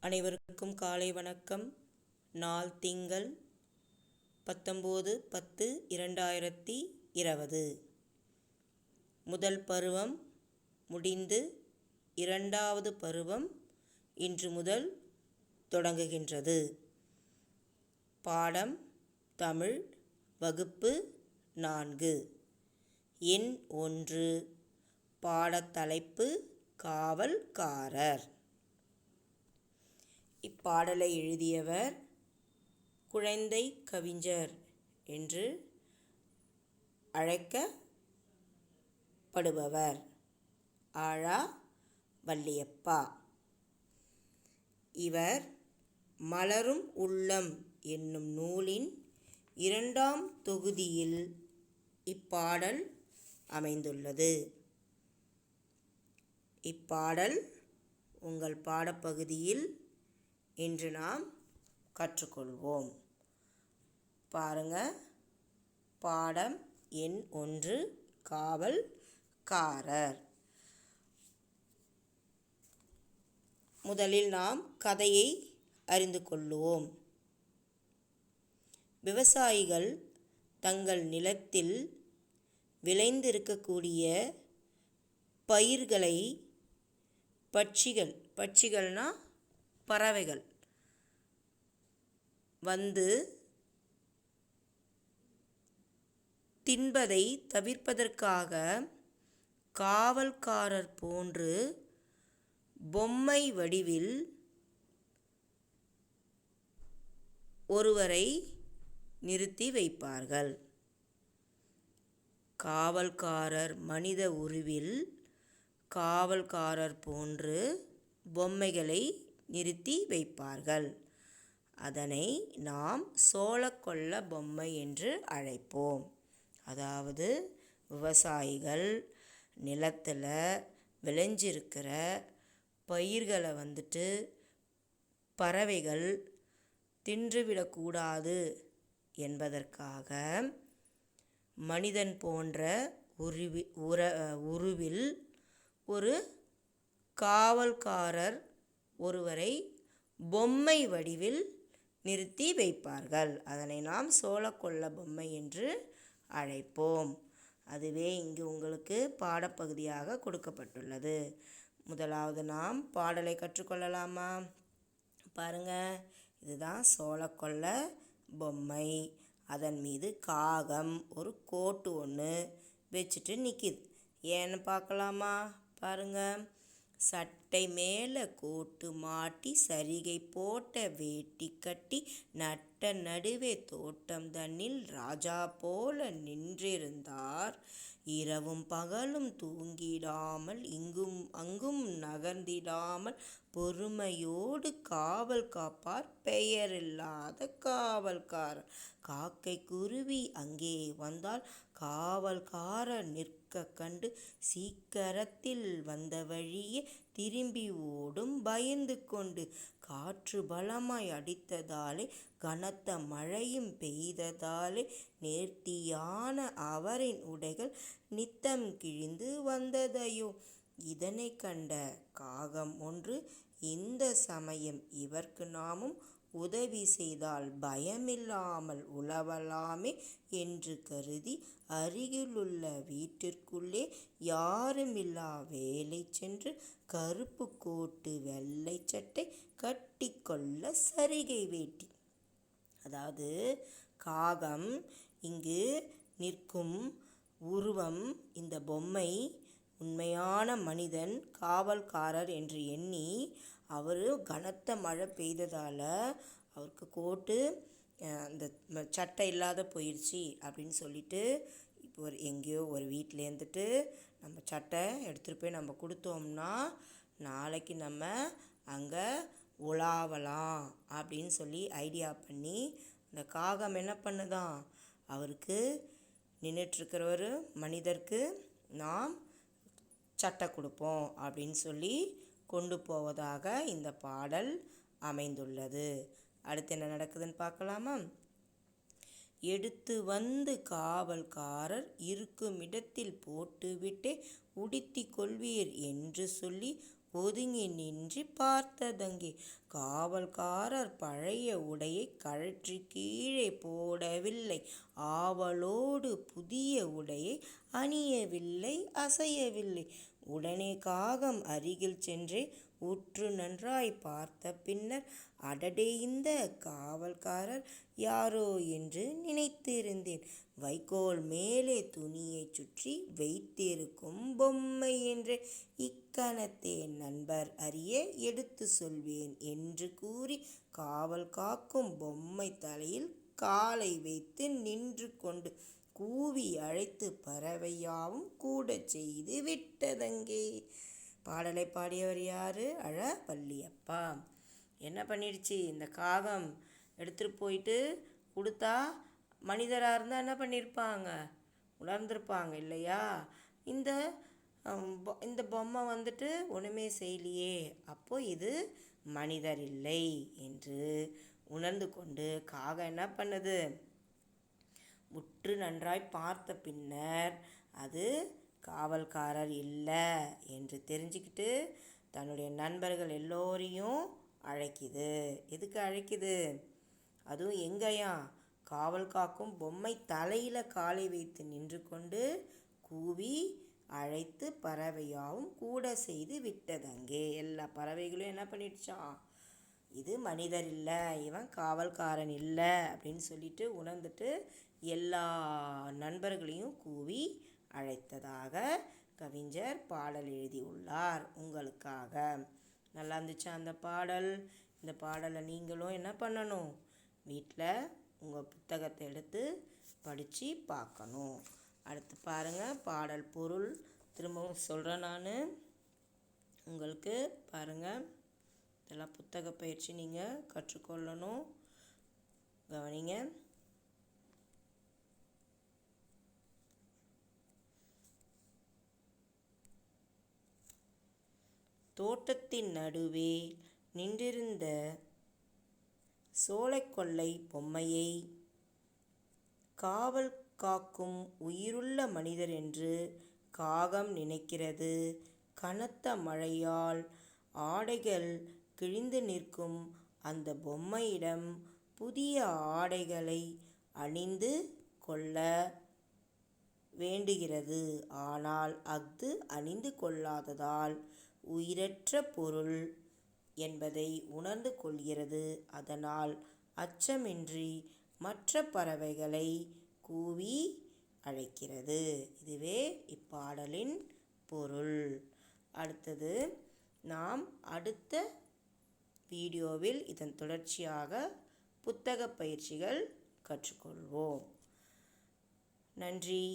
அனைவருக்கும் காலை வணக்கம். நாள் திங்கள் 19/10/2020. முதல் பருவம் முடிந்து இரண்டாவது பருவம் இன்று முதல் தொடங்குகின்றது. பாடம் தமிழ், வகுப்பு 4, எண் 1. பாடத்தலைப்பு காவல்காரர். இப்பாடலை எழுதியவர் குழந்தை கவிஞர் என்று அழைக்கப்படுபவர் ஆழா வள்ளியப்பா. இவர் மலரும் உள்ளம் என்னும் நூலின் 2ஆம் தொகுதியில் இப்பாடல் அமைந்துள்ளது. இப்பாடல் உங்கள் பாடப்பகுதியில் இன்று நாம் கற்றுக்கொள்வோம். பாருங்க, பாடம் எண் 1 காவல்காரர். முதலில் நாம் கதையை அறிந்து கொள்வோம். விவசாயிகள் தங்கள் நிலத்தில் விளைந்திருக்கக்கூடிய பயிர்களை பட்சிகள்னா பறவைகள் வந்து தின்பதை தவிர்ப்பதற்காக காவல்காரர் போன்று பொம்மை வடிவில் ஒருவரை நிறுத்தி வைப்பார்கள். காவல்காரர் மனித உருவில் காவல்காரர் போன்று பொம்மைகளை நிறுத்தி வைப்பார்கள். அதனை நாம் சோளக்கொல்ல பொம்மை என்று அழைப்போம். அதாவது விவசாயிகள் நிலத்தில் விளைஞ்சிருக்கிற பயிர்களை பறவைகள் தின்றுவிடக்கூடாது என்பதற்காக மனிதன் போன்ற உருவில் ஒரு காவல்காரர் ஒருவரை பொம்மை வடிவில் நிறுத்தி வைப்பார்கள். அதனை நாம் சோளக்கொல்ல பொம்மை என்று அழைப்போம். அதுவே இங்கு உங்களுக்கு பாடப்பகுதியாக கொடுக்கப்பட்டுள்ளது. முதலாவது நாம் பாடலை கற்றுக்கொள்ளலாமா? பாருங்க, இதுதான் சோளக்கொல்ல பொம்மை. அதன் மீது காகம் ஒரு கோட்டு ஒன்று வச்சுட்டு நிற்கிது. ஏன்னு பார்க்கலாமா? பாருங்க, சட்டை மேலே கோட்டு மாட்டி சரிகை போட்ட வேட்டி கட்டி நட்ட நடுவே தோட்டம் தன்னில் ராஜா போல நின்றிருந்தார். இரவும் பகலும் தூங்கிடாமல் இங்கும் அங்கும் நகர்ந்திடாமல் பொறுமையோடு காவல் காப்பார் பெயரில்லாத காவல்காரர். காக்கை குருவி அங்கே வந்தால் காவல்காரர் நிற்க கண்டு சீக்கிரத்தில் வந்த வழியே திரும்பி ஓடும் பயந்து கொண்டு. காற்று பலமாய் அடித்ததாலே கனத்த மழையும் பெய்ததாலே நேர்த்தியான அவரின் உடைகள் நித்தம் கிழிந்து வந்ததையோ. இதனை கண்ட காகம் ஒன்று, இந்த சமயம் இவர்க்கு நாமும் உதவி செய்தால் பயமில்லாமல் உலவலாமே என்று கருதி அருகிலுள்ள வீட்டிற்குள்ளே யாருமில்லா வேலை சென்று கருப்பு கோட்டு வெள்ளை சட்டை கட்டிக்கொள்ள சரிகை வேட்டி. அதாவது காகம் இங்கு நிற்கும் உருவம், இந்த பொம்மை உண்மையான மனிதன் காவல்காரர் என்று எண்ணி அவர் கனத்த மழை பெய்ததால் அவருக்கு கோட்டு அந்த சட்டை இல்லாத போயிடுச்சு அப்படின்னு சொல்லிட்டு இப்போ எங்கேயோ ஒரு வீட்டில் நம்ம சட்டை எடுத்துகிட்டு போய் நம்ம கொடுத்தோம்னா நாளைக்கு நம்ம அங்கே உலாவலாம் அப்படின்னு சொல்லி ஐடியா பண்ணி அந்த காகம் என்ன பண்ணுதான், அவருக்கு நின்றுட்டுருக்கிறவர் மனிதருக்கு நாம் சட்டை கொடுப்போம் அப்படின்னு சொல்லி கொண்டு போவதாக இந்த பாடல் அமைந்துள்ளது. அடுத்து என்ன நடக்குதுன்னு பார்க்கலாமா? எடுத்து வந்து காவல்காரர் இருக்கும் இடத்தில் போட்டுவிட்டே உடுத்தி கொள்வீர் என்று சொல்லி ஒதுங்கி நின்று பார்த்ததங்கே. காவல்காரர் பழைய உடையை கழற்றி கீழே போடவில்லை. ஆவலோடு புதிய உடையை அணியவில்லை, அசையவில்லை. உடனே காகம் அருகில் சென்றே உற்று நன்றாய் பார்த்த பின்னர், அடடே, இந்த காவல்காரர் யாரோ என்று நினைத்திருந்தேன். வைக்கோல் மேலே துணியைச் சுற்றி வைத்திருக்கும் பொம்மை என்று இக்கணத்தே நண்பர் அறிய எடுத்து சொல்வேன் என்று கூறி, காவல் காக்கும் பொம்மை தலையில் காலை வைத்து நின்று கொண்டு கூவி அழைத்து பறவையாவும் கூட செய்து விட்டதங்கே. பாடலை பாடியவர் யாரு? அழ வள்ளியப்பா. என்ன பண்ணிடுச்சு? இந்த காகம் எடுத்துகிட்டு போயிட்டு கொடுத்தா மனிதராக இருந்தால் என்ன பண்ணியிருப்பாங்க? உணர்ந்திருப்பாங்க இல்லையா? இந்த பொம்மை வந்துட்டு ஒன்றுமே செய்யலையே, அப்போ இது மனிதர் இல்லை என்று உணர்ந்து கொண்டு காகம் என்ன பண்ணுது? உற்று நன்றாய் பார்த்த பின்னர் அது காவல்காரர் இல்லை என்று தெரிஞ்சுக்கிட்டு தன்னுடைய நண்பர்கள் எல்லோரையும் அழைக்குது. எதுக்கு அழைக்குது? அதுவும் எங்கேயா? காவல் காக்கும் பொம்மை தலையில் காலை வைத்து நின்று கொண்டு கூவி அழைத்து பறவையாவும் கூட செய்து விட்டதங்கே. எல்லா பறவைகளும் என்ன பண்ணிடுச்சான்? இது மனிதர் இல்லை, இவன் காவல்காரன் இல்லை அப்படின்னு சொல்லிட்டு உணர்ந்துட்டு எல்லா நண்பர்களையும் கூவி அழைத்ததாக கவிஞர் பாடல் எழுதியுள்ளார் உங்களுக்காக. நல்லா இருந்துச்சா அந்த பாடல்? இந்த பாடலை நீங்களும் என்ன பண்ணணும்? வீட்டில் உங்கள் புத்தகத்தை எடுத்து படித்து பார்க்கணும். அடுத்து பாருங்கள், பாடல் பொருள் திரும்பவும் சொல்கிறேன் நான் உங்களுக்கு. பாருங்கள், இதெல்லாம் புத்தக பயிற்சி நீங்கள் கற்றுக்கொள்ளணும். கவனிங்க. தோட்டத்தின் நடுவே நின்றிருந்த சோலைக்கொல்லை பொம்மையை காவல் காக்கும் உயிருள்ள மனிதர் என்று காகம் நினைக்கிறது. கனத்த மழையால் ஆடைகள் கிழிந்து நிற்கும் அந்த பொம்மையிடம் புதிய ஆடைகளை அணிந்து கொள்ள வேண்டுகிறது. ஆனால் அஃது அணிந்து கொள்ளாததால் உயிரற்ற பொருள் என்பதை உணர்ந்து கொள்கிறது. அதனால் அச்சமின்றி மற்ற பறவைகளை கூவி அழைக்கிறது. இதுவே இப்பாடலின் பொருள். அடுத்தது நாம் அடுத்த வீடியோவில் இதன் தொடர்ச்சியாக புத்தக பயிற்சிகள் கற்றுக்கொள்வோம். நன்றி.